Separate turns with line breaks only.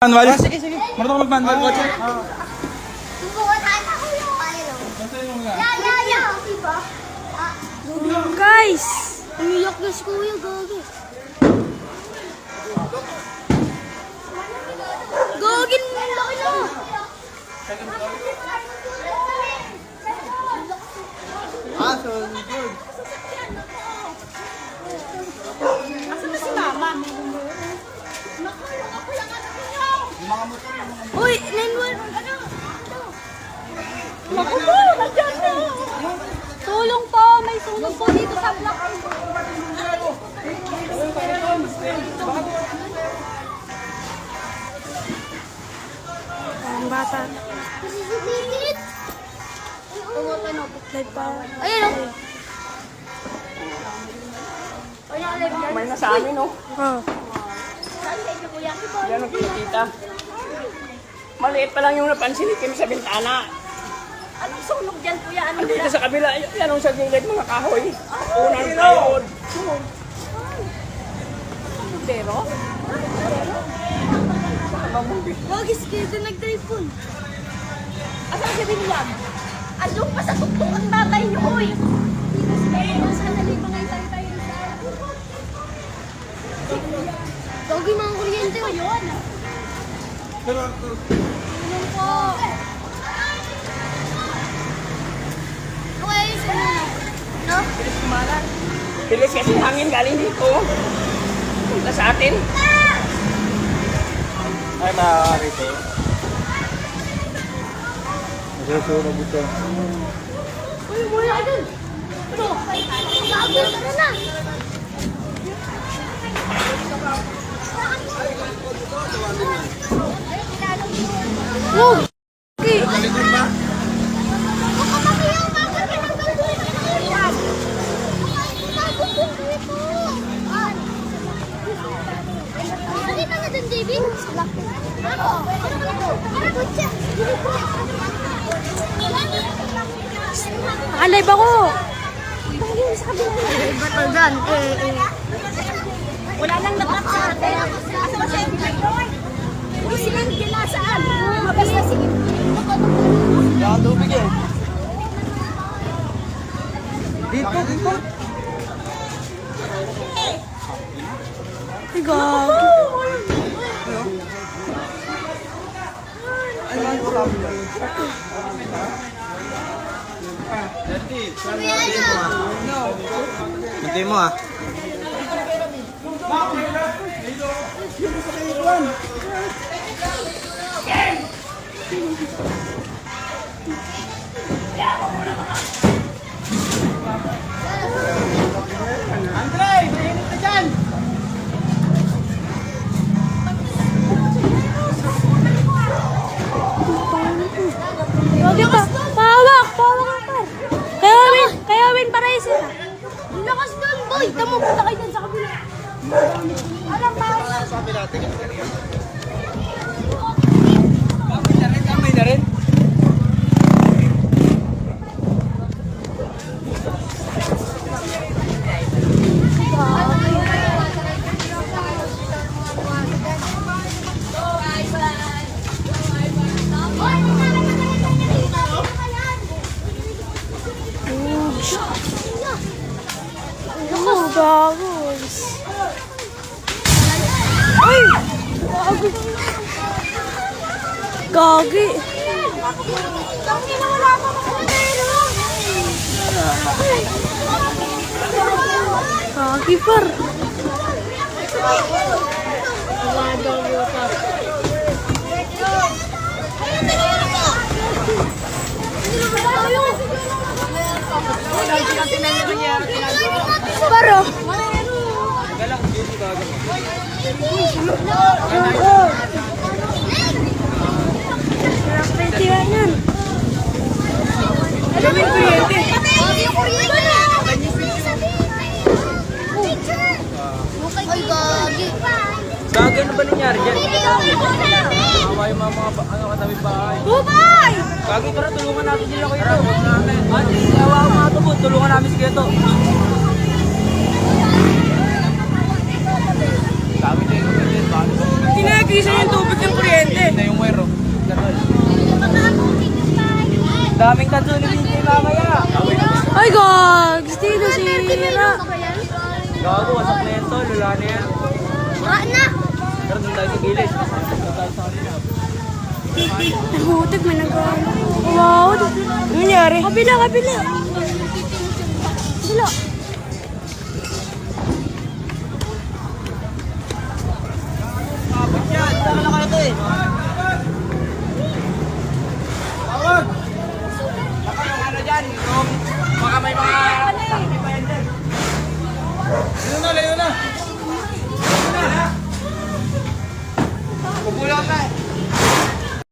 Manual?
Sige.
Marunong ka mag-manual, kotse?
Guys! Umiyak na si Kuya, gagi. Gagin mo, laki na!
So good.
Asan na si Mama? Uy, 911! Naku po, nandiyan na! Tulong po, may tulong po dito sa block. Ang bata. Ayun o.
May nasa amin, no?
Oh.
Yan ang pinakita. Maliit pa lang yung napansin ni Kim sa bintana.
Anong sunog dyan, Kuya? Ano
Dito sa kabila, yan ang sa gilid mga kahoy. Unang plywood.
Pero? Wagis kayo din nag-typhoon. Asan si William? Andun pa sa tuktok ang tatay niyo, hoy! Sana di pa ngayon tayo Dagi mga kuryente ko yun. Tulong po. Okay, sunod. No?
Bilis kumalat. Bilis kasi hangin galing dito. Punta sa atin.
Ay, makakakita. Nasusunog ito.
Uy, mula ka dun. Ano? Mag-aabot ka na. Wow! Okay. Nakita na dun, JB? Nakalive ako! Ba't na dyan? Wala lang natak sa atin. Asa ba siya? Uy, silang gila saan? Mabas na sige.
Yan, tubig eh.
Dito.
Ay, gagi.
Hindi mo ah.
Andre, mainit na dyan.
Gagi pa. Pawak! Pawak ka. Kaya win para isa. Lakas doon, boy. Tamo, punta kayo dyan sa kabila. Alam pa.
Sabi natin.
Kamay na rin.
Oh, bagos. Ay! Gagi. Gagi. Gagi na wala pa Gagi par. Wala daw water. Paro. Pwede
Gawin kuryente.
Ay, gagi.
Gagi, ano ba nangyari dyan? Awa yung mga katabi bahay.
Bubay!
Gagi, tara, tulungan natin sila kayo. Ate, awa ang mga tubod, tulungan namin si Geto. Gagi, tayo kuryente. Tinagisa yung tubig ng kuryente. Gago, wasak na yan tol. Lula na yan.
Wala na.
Tara, doon tayo sa gilid. Masakit na tayo sa kanila.
Nagutik, may nag-ano. Wow. Ano nangyari? Kabila. Kabila.